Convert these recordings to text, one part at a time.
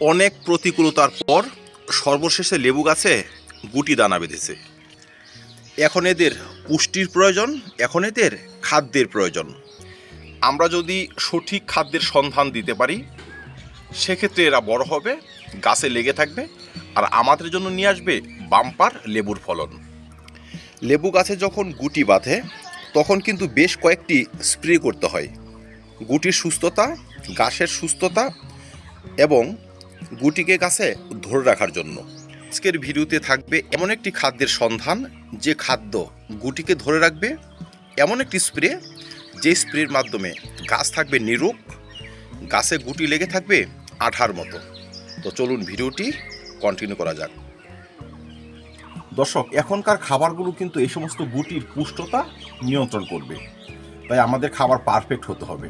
অনেক প্রতিকূলতার পর সর্বশেষে লেবু গাছে গুটি দানা বেঁধেছে। এখন এদের পুষ্টির প্রয়োজন, এখন এদের খাদ্যের প্রয়োজন। আমরা যদি সঠিক খাদ্যের সন্ধান দিতে পারি সেক্ষেত্রে এরা বড় হবে, গাছে লেগে থাকবে, আর আমাদের জন্য নিয়ে আসবে বাম্পার লেবুর ফলন। লেবু গাছে যখন গুটি বাঁধে তখন কিন্তু বেশ কয়েকটি স্প্রে করতে হয় গুটির সুস্থতা, গাছের সুস্থতা এবং গুটিকে গাছে ধরে রাখার জন্য। আজকের ভিডিওতে থাকবে এমন একটি খাদ্যের সন্ধান যে খাদ্য গুটিকে ধরে রাখবে, এমন একটি স্প্রে যে স্প্রের মাধ্যমে গাছ থাকবে নিরোগ, গাছে গুটি লেগে থাকবে আঠার মতো। তো চলুন ভিডিওটি কন্টিনিউ করা যাক। দর্শক, এখনকার খাবারগুলো কিন্তু এই সমস্ত গুটির পুষ্টতা নিয়ন্ত্রণ করবে, তাই আমাদের খাবার পারফেক্ট হতে হবে।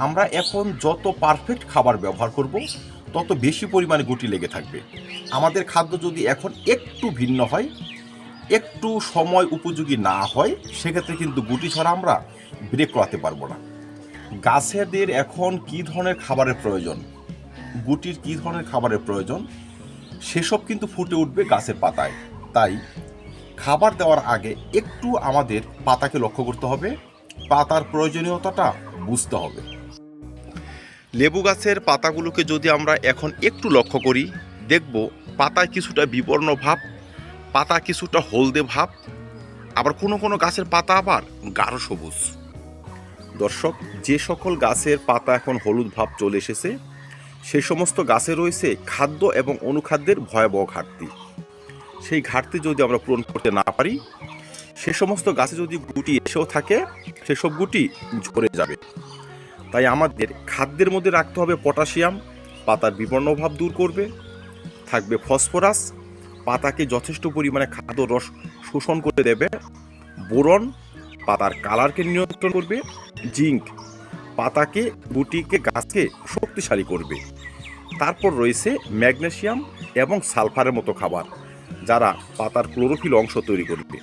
আমরা এখন যত পারফেক্ট খাবার ব্যবহার করব তত বেশি পরিমাণে গুটি লেগে থাকবে। আমাদের খাদ্য যদি এখন একটু ভিন্ন হয়, একটু সময় উপযোগী না হয়, সেক্ষেত্রে কিন্তু গুটি ছাড়া আমরা ব্রেক করাতে পারবো না। গাছেদের এখন কী ধরনের খাবারের প্রয়োজন, গুটির কী ধরনের খাবারের প্রয়োজন, সেসব কিন্তু ফুটে উঠবে গাছের পাতায়। তাই খাবার দেওয়ার আগে একটু আমাদের পাতাকে লক্ষ্য করতে হবে, পাতার প্রয়োজনীয়তাটা বুঝতে হবে। লেবু গাছের পাতাগুলোকে যদি আমরা এখন একটু লক্ষ্য করি, দেখব পাতায় কিছুটা বিবর্ণ ভাব, পাতা কিছুটা হলদে ভাব, আবার কোনো কোনো গাছের পাতা আবার গাঢ় সবুজ। দর্শক, যে সকল গাছের পাতা এখন হলুদ ভাব চলে এসেছে সেই সমস্ত গাছে রয়েছে খাদ্য এবং অনুখাদ্যের ভয়াবহ ঘাটতি। সেই ঘাটতি যদি আমরা পূরণ করতে না পারি, সে সমস্ত গাছে যদি গুটি এসেও থাকে সেসব গুটি ঝরে যাবে। তাই আমাদের খাদ্যের মধ্যে রাখতে হবে পটাশিয়াম, পাতার বিবর্ণভাব দূর করবে, থাকবে ফসফরাস, পাতাকে যথেষ্ট পরিমাণে খাদ্য রস শোষণ করে দেবে, বোরন পাতার কালারকে নিয়ন্ত্রণ করবে, জিঙ্ক পাতাকে, গুটিকে, গাছকে শক্তিশালী করবে। তারপর রয়েছে ম্যাগনেসিয়াম এবং সালফারের মতো খাবার, যারা পাতার ক্লোরোফিল অংশ তৈরি করবে,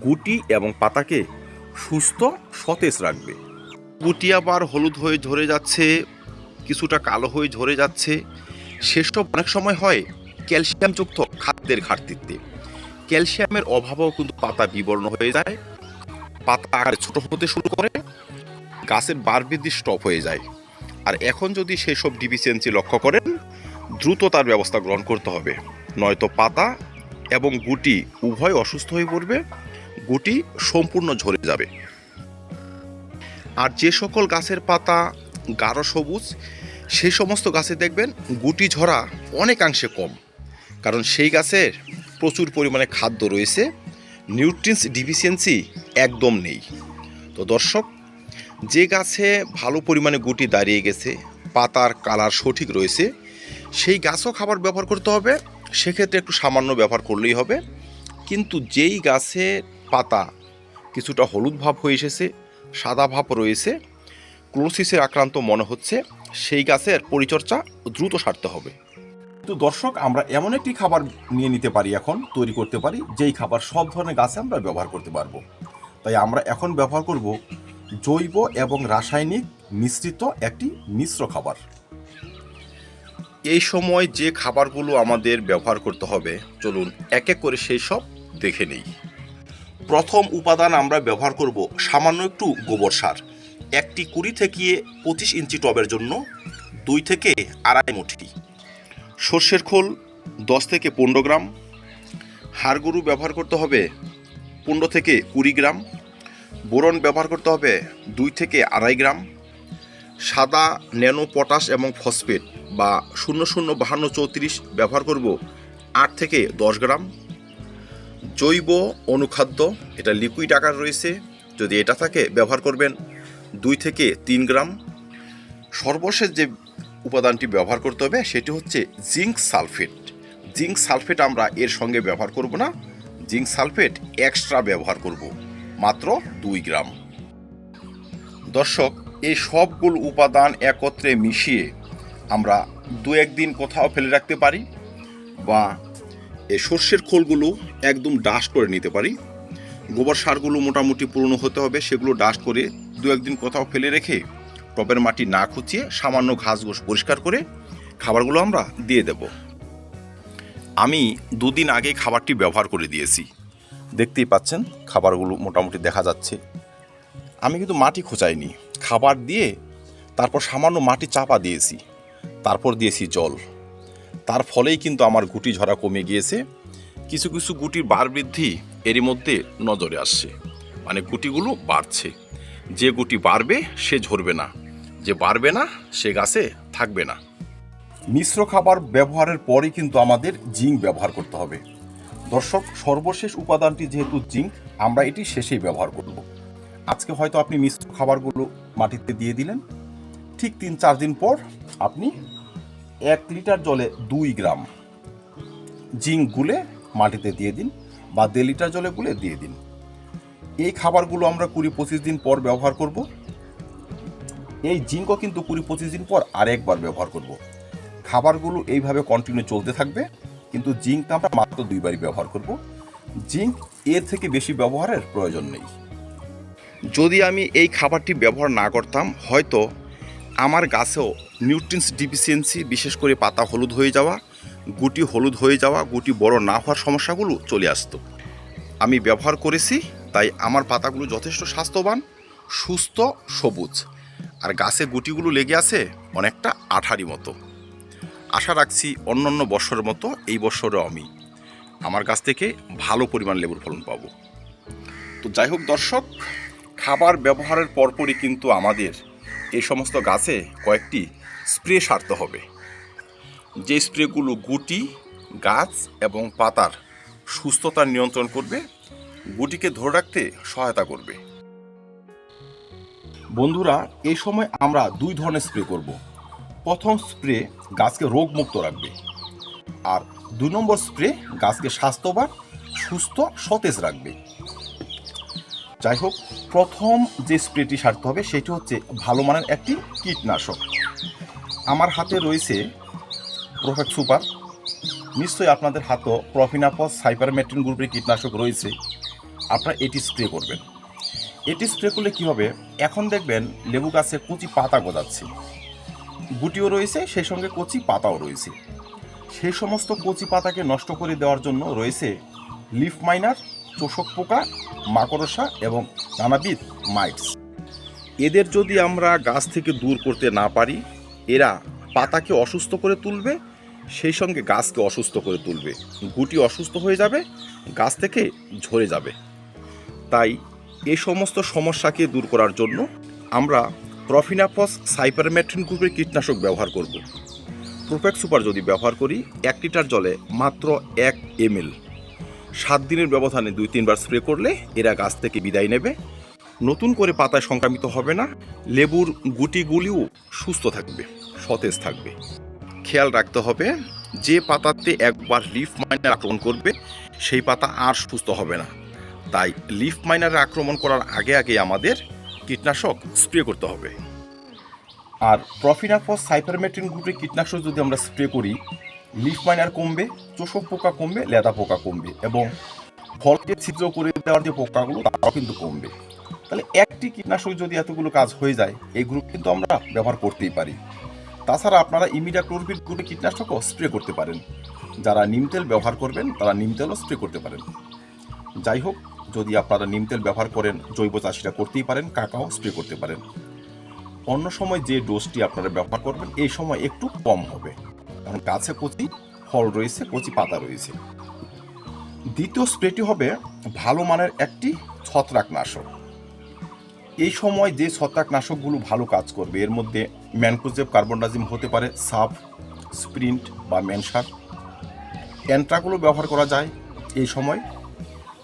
গুটি এবং পাতাকে সুস্থ সতেজ রাখবে। গুটি আবার হলুদ হয়ে ঝরে যাচ্ছে, কিছুটা কালো হয়ে ঝরে যাচ্ছে, সেসব অনেক সময় হয় ক্যালসিয়ামযুক্ত খাদ্যের ঘাটতিতে। ক্যালসিয়ামের অভাবেও কিন্তু পাতা বিবর্ণ হয়ে যায়, পাতা আকারে ছোট হতে শুরু করে, গাছের বার বৃদ্ধি স্টপ হয়ে যায়। আর এখন যদি সেসব ডিফিসিয়েন্সি লক্ষ্য করেন, দ্রুত তার ব্যবস্থা গ্রহণ করতে হবে, নয়তো পাতা এবং গুটি উভয় অসুস্থ হয়ে পড়বে, গুটি সম্পূর্ণ ঝরে যাবে। আর যে সকল গাছের পাতা গাঢ় সবুজ, সেই সমস্ত গাছে দেখবেন গুটি ঝরা অনেকাংশে কম, কারণ সেই গাছের প্রচুর পরিমাণে খাদ্য রয়েছে, নিউট্রিয়েন্টস ডিফিসিয়েন্সি একদম নেই। তো দর্শক, যে গাছে ভালো পরিমাণে গুটি দাঁড়িয়ে গেছে, পাতার কালার সঠিক রয়েছে, সেই গাছও খাবার ব্যবহার করতে হবে, সেক্ষেত্রে একটু সামান্য ব্যবহার করলেই হবে। কিন্তু যেই গাছের পাতা কিছুটা হলুদ ভাব হয়ে এসেছে, সাদা ভাব রয়েছে, ক্লোরোসিসের আক্রান্ত মনে হচ্ছে, সেই গাছের পরিচর্যা দ্রুত সারতে হবে। তো দর্শক, আমরা এমন একটি খাবার নিয়ে নিতে পারি, এখন তৈরি করতে পারি, যেই খাবার সব ধরনের গাছে আমরা ব্যবহার করতে পারবো। তাই আমরা এখন ব্যবহার করব জৈব এবং রাসায়নিক মিশ্রিত একটি মিশ্র খাবার। এই সময় যে খাবারগুলো আমাদের ব্যবহার করতে হবে, চলুন এক এক করে সেই সব দেখে নেই। প্রথম উপাদান আমরা ব্যবহার করব সামান্য একটু গোবর সার। একটি 20 থেকে 25 ইঞ্চি টবের জন্য 2 থেকে আড়াই মুঠি। সর্ষের খোল 10 থেকে 15 গ্রাম। হাড় গরু ব্যবহার করতে হবে 15 থেকে 20 গ্রাম। বোরন ব্যবহার করতে হবে 2 থেকে আড়াই গ্রাম। সাদা ন্যানো পটাশ এবং ফসফেট বা 005234 ব্যবহার করব 8 থেকে 10 গ্রাম। জৈব অনুখাদ্য, এটা লিকুইড আকার রয়েছে, যদি এটা থাকে ব্যবহার করবেন 2 থেকে 3 গ্রাম। সর্বশেষ যে উপাদানটি ব্যবহার করতে হবে সেটি হচ্ছে জিঙ্ক সালফেট। জিঙ্ক সালফেট আমরা এর সঙ্গে ব্যবহার করব না, জিঙ্ক সালফেট এক্সট্রা ব্যবহার করব মাত্র 2 গ্রাম। দর্শক, এই সবগুলো উপাদান একত্রে মিশিয়ে আমরা 2-1 দিন কোথাও ফেলে রাখতে পারি, বা এই সর্ষের খোলগুলো একদম ডাস্ট করে নিতে পারি। গোবর সারগুলো মোটামুটি পুরনো হতে হবে, সেগুলো ডাস্ট করে 2-1 দিন কোথাও ফেলে রেখে টবের মাটি না খুঁচিয়ে সামান্য ঘাস ঘুষ পরিষ্কার করে খাবারগুলো আমরা দিয়ে দেব। আমি 2 দিন আগে খাবারটি ব্যবহার করে দিয়েছি, দেখতেই পাচ্ছেন খাবারগুলো মোটামুটি দেখা যাচ্ছে। আমি কিন্তু মাটি খোঁচাইনি, খাবার দিয়ে তারপর সামান্য মাটি চাপা দিয়েছি, তারপর দিয়েছি জল। তার ফলেই কিন্তু আমার গুটি ঝরা কমে গিয়েছে। কিছু কিছু গুটির বার বৃদ্ধি এরই মধ্যে নজরে আসছে, মানে গুটিগুলো বাড়ছে। যে গুটি বাড়বে সে ঝরবে না, যে বাড়বে না সে গাছে থাকবে না। মিশ্র খাবার ব্যবহারের পরই কিন্তু আমাদের জিঙ্ক ব্যবহার করতে হবে। দর্শক, সর্বশেষ উপাদানটি যেহেতু জিঙ্ক, আমরা এটি শেষেই ব্যবহার করব। আজকে হয়তো আপনি মিশ্র খাবারগুলো মাটিতে দিয়ে দিলেন, ঠিক 3-4 দিন পর আপনি 1 লিটার জলে 2 গ্রাম জিঙ্ক গুলে মাটিতে দিয়ে দিন, বা 1.5 লিটার জলে গুলে দিয়ে দিন। এই খাবারগুলো আমরা 20-25 দিন পর ব্যবহার করব। এই জিঙ্কও কিন্তু 20-25 দিন পর আরেকবার ব্যবহার করব। খাবারগুলো এইভাবে কন্টিনিউ চলতে থাকবে, কিন্তু জিঙ্কটা আমরা মাত্র 2 বারই ব্যবহার করব। জিঙ্ক এর থেকে বেশি ব্যবহারের প্রয়োজন নেই। যদি আমি এই খাবারটি ব্যবহার না করতাম, হয়তো আমার গাছেও নিউট্রিয়েন্টস ডিফিসিয়েন্সি, বিশেষ করে পাতা হলুদ হয়ে যাওয়া, গুটি হলুদ হয়ে যাওয়া, গুটি বড় না হওয়ার সমস্যাগুলো চলে আসতো। আমি ব্যবহার করেছি, তাই আমার পাতাগুলো যথেষ্ট স্বাস্থ্যবান, সুস্থ, সবুজ, আর গাছে গুটিগুলো লেগে আছে অনেকটা আঠারি মতো। আশা রাখছি অন্যান্য বছরের মতো এই বছরও আমি আমার গাছ থেকে ভালো পরিমাণ লেবুর ফলন পাবো। তো যাই হোক দর্শক, খাবার ব্যবহারের পরপরই কিন্তু আমাদের এই সমস্ত গাছে কয়েকটি স্প্রে সারতে হবে, যে স্প্রেগুলো গুটি, গাছ এবং পাতার সুস্থতা নিয়ন্ত্রণ করবে, গুটিকে ধরে রাখতে সহায়তা করবে। বন্ধুরা, এই সময় আমরা 2 ধরনের স্প্রে করব। প্রথম স্প্রে গাছকে রোগমুক্ত রাখবে, আর 2 নম্বর স্প্রে গাছকে স্বাস্থ্যবান, সুস্থ, সতেজ রাখবে। যাই হোক, প্রথম যে স্প্রেটি সারতে হবে সেটি হচ্ছে ভালো মানের একটি কীটনাশক। আমার হাতে রয়েছে প্রোফেক্ট সুপার, নিশ্চয়ই আপনাদের হাতেও প্রফিনাফস সাইপারমেথ্রিন গ্রুপের কীটনাশক রয়েছে। আপনারা এটি স্প্রে করবেন। এটি স্প্রে করলে কী হবে, এখন দেখবেন লেবু গাছে কচি পাতা গজাচ্ছে, গুটিও রয়েছে, সেই সঙ্গে কচি পাতাও রয়েছে। সেই সমস্ত কচি পাতাকে নষ্ট করে দেওয়ার জন্য রয়েছে লিফ মাইনার, চোষক পোকা, মাকড়সা এবং নানাবিধ মাইটস। এদের যদি আমরা গাছ থেকে দূর করতে না পারি, এরা পাতাকে অসুস্থ করে তুলবে, সেই সঙ্গে গাছকে অসুস্থ করে তুলবে, গুটি অসুস্থ হয়ে যাবে, গাছ থেকে ঝরে যাবে। তাই এই সমস্ত সমস্যাকে দূর করার জন্য আমরা প্রফিনাফস সাইপারমেথ্রিন গ্রুপের কীটনাশক ব্যবহার করব। প্রোফেক্ট সুপার যদি ব্যবহার করি, 1 লিটার জলে মাত্র 1 ml, 7 দিনের ব্যবধানে 2-3 বার স্প্রে করলে এরা গাছ থেকে বিদায় নেবে, নতুন করে পাতায় সংক্রামিত হবে না, লেবুর গুটিগুলিও সুস্থ থাকবে, সতেজ থাকবে। খেয়াল রাখতে হবে, যে পাতাতে একবার লিফ মাইনার আক্রমণ করবে সেই পাতা আর সুস্থ হবে না। তাই লিফ মাইনারে আক্রমণ করার আগে আগে আমাদের কীটনাশক স্প্রে করতে হবে। আর প্রফিনাফস সাইপারমেথ্রিন গ্রুপের কীটনাশক যদি আমরা স্প্রে করি, লিফ মাইনার কমবে, চোষক পোকা কমবে, লেদা পোকা কমবে, এবং ফলকে ছিদ্র করে দেওয়ার যে পোকাগুলো তারাও কিন্তু কমবে। তাহলে একটি কীটনাশক যদি এতগুলো কাজ হয়ে যায়, এই গ্রুপ কিন্তু আমরা ব্যবহার করতেই পারি। তাছাড়া আপনারা ইমিডাক্লোরপিড গ্রুপের কীটনাশকও স্প্রে করতে পারেন। যারা নিম তেল ব্যবহার করবেন তারা নিম তেলও স্প্রে করতে পারেন। যাই হোক, যদি আপনারা নিম তেল ব্যবহার করেন, জৈব চাষিরা করতেই পারেন, কাকাও স্প্রে করতে পারেন। অন্য সময় যে ডোজটি আপনারা ব্যবহার করবেন এই সময় একটু কম হবে, কারণ গাছে কচি ফল রয়েছে, কচি পাতা রয়েছে। দ্বিতীয় স্প্রেটি হবে ভালো মানের একটি ছত্রাকনাশক। এই সময় যে ছত্রাকনাশকগুলো ভালো কাজ করবে, এর মধ্যে ম্যানকোজেব, কার্বনডাজিম হতে পারে, সাব, স্প্রিন্ট বা ম্যানসার, অ্যান্ট্রাগুলো ব্যবহার করা যায় এই সময়।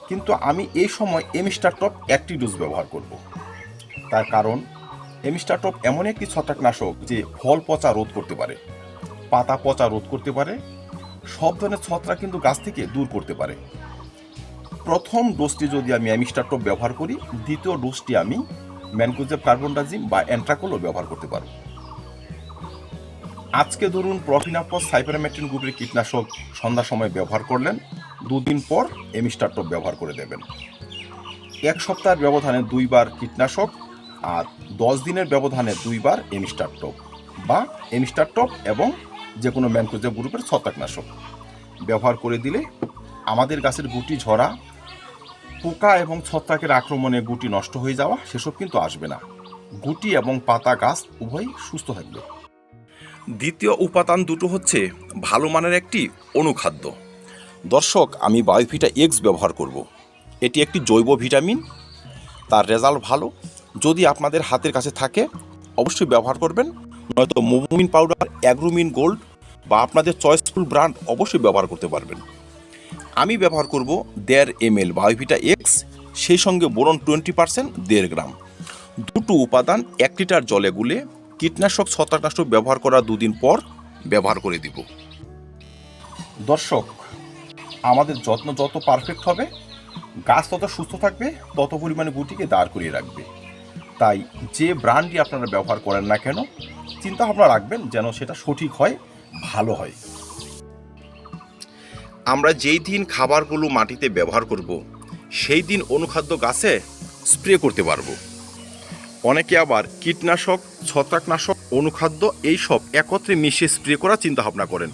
কিন্তু আমি এই সময় এমিস্টার টপ 1টি ডোজ ব্যবহার করব। তার কারণ এমিস্টার টপ এমন একটি ছত্রাকনাশক যে ফল পচা রোধ করতে পারে, পাতা পচা রোধ করতে পারে, সব ধরনের ছত্রাক কিন্তু গাছ থেকে দূর করতে পারে। প্রথম ডোজটি যদি আমি এমিস্টার টপ ব্যবহার করি, দ্বিতীয় ডোজটি আমি ম্যানকোজেব, কার্বনডাজিম বা অ্যান্ট্রাকোলও ব্যবহার করতে পারব। আজকে ধরুন প্রফিনাফস সাইপারমেথ্রিন গ্রুপের কীটনাশক সন্ধ্যার সময় ব্যবহার করলেন, 2 দিন পর এমিস্টার টপ ব্যবহার করে দেবেন। 1 সপ্তাহের ব্যবধানে 2 বার কীটনাশক, আর 10 দিনের ব্যবধানে 2 বার এমিস্টার টপ বা এমিস্টার টপ এবং যে কোনো ম্যানকোজেব গ্রুপের ছত্রাকনাশক ব্যবহার করে দিলে আমাদের গাছের গুটি ঝরা, পোকা এবং ছত্রাকের আক্রমণে গুটি নষ্ট হয়ে যাওয়া সেসব কিন্তু আসবে না। গুটি এবং পাতা গাছ উভয়ই সুস্থ থাকবে। দ্বিতীয় উপাদান দুটো হচ্ছে ভালো মানের একটি অনুখাদ্য। দর্শক, আমি বায়োভিটা এক্স ব্যবহার করব। এটি একটি জৈব ভিটামিন, তার রেজাল্ট ভালো। যদি আপনাদের হাতের কাছে থাকে অবশ্যই ব্যবহার করবেন, নয়তো মোমিন পাউডার, অ্যাগ্রোমিন গোল্ড বা আপনাদের চয়েসফুল ব্র্যান্ড অবশ্যই ব্যবহার করতে পারবেন। আমি ব্যবহার করব 1.5 ml বায়োভিটা এক্স, সেই সঙ্গে বোরন 20% 1.5 গ্রাম। দুটো উপাদান 1 লিটার জলে গুলে কীটনাশক ছত্রাকনাশক ব্যবহার করার 2 দিন পর ব্যবহার করে দিব। দর্শক, আমাদের যত্ন যত পারফেক্ট হবে, গাছ তত সুস্থ থাকবে, তত পরিমাণে গুটিকে দাঁড় করিয়ে রাখবে। তাই যে ব্র্যান্ডই আপনারা ব্যবহার করেন না কেন, চিন্তা ভাবনা রাখবেন যেন সেটা সঠিক হয়, ভালো হয়। আমরা যেই দিন খাবারগুলো মাটিতে ব্যবহার করব, সেই দিন অনুখাদ্য গাছে স্প্রে করতে পারবো। অনেকে আবার কীটনাশক, ছত্রাকনাশক, অনুখাদ্য এইসব একত্রে মিশিয়ে স্প্রে করার চিন্তা ভাবনা করেন।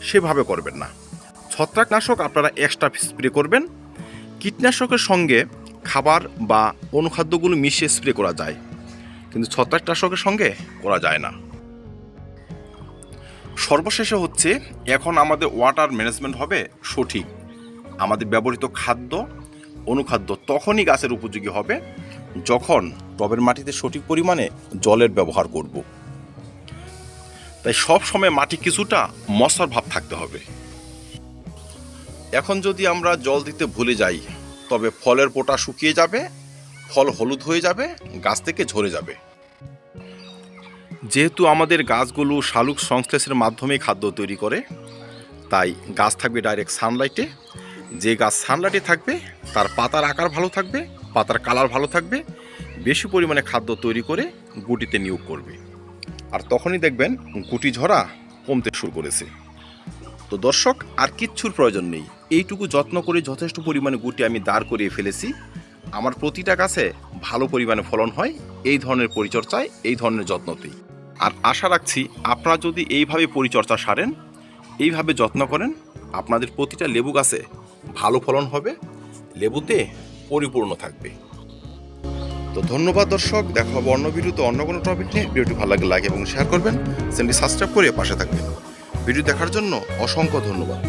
সেভাবে করবেন না। ছত্রাকনাশক আপনারা এক্সট্রা স্প্রে করবেন। কীটনাশকের সঙ্গে খাবার বা অনুখাদ্যগুলো মিশিয়ে স্প্রে করা যায়, কিন্তু ছত্রাকনাশকের সঙ্গে করা যায় না। সর্বশেষে হচ্ছে, এখন আমাদের ওয়াটার ম্যানেজমেন্ট হবে সঠিক। আমাদের ব্যবহৃত খাদ্য, অনুখাদ্য তখনই গাছের উপযোগী হবে যখন টবের মাটিতে সঠিক পরিমাণে জলের ব্যবহার করব। তাই সব সময় মাটি কিছুটা মশার ভাব থাকতে হবে। এখন যদি আমরা জল দিতে ভুলে যাই, তবে ফলের পোটা শুকিয়ে যাবে, ফল হলুদ হয়ে যাবে, গাছ থেকে ঝরে যাবে। যেহেতু আমাদের গাছগুলো শালুক সংশ্লেষের মাধ্যমে খাদ্য তৈরি করে, তাই গাছ থাকবে ডাইরেক্ট সানলাইটে। যে গাছ সানলাইটে থাকবে তার পাতার আকার ভালো থাকবে, পাতার কালার ভালো থাকবে, বেশি পরিমাণে খাদ্য তৈরি করে গুটিতে নিয়োগ করবে। আর তখনই দেখবেন গুটি ঝরা কমতে শুরু করেছে। তো দর্শক, আর কিচ্ছুর প্রয়োজন নেই। এইটুকু যত্ন করে যথেষ্ট পরিমাণে গুটি আমি দাঁড় করিয়ে ফেলেছি। আমার প্রতিটা গাছে ভালো পরিমাণে ফলন হয় এই ধরনের পরিচর্যায়, এই ধরনের যত্নতেই। আর আশা রাখছি আপনারা যদি এইভাবে পরিচর্যা সারেন, এইভাবে যত্ন করেন, আপনাদের প্রতিটা লেবু গাছে ভালো ফলন হবে, লেবুতে পরিপূর্ণ থাকবে। তো ধন্যবাদ দর্শক, দেখা হবে অন্য ভিডিওতে অন্য কোনো টপিক নিয়ে। ভিডিওটি ভালো লাগলে লাইক এবং শেয়ার করবেন, চ্যানেলটি সাবস্ক্রাইব করে পাশে থাকবেন। ভিডিও দেখার জন্য অসংখ্য ধন্যবাদ।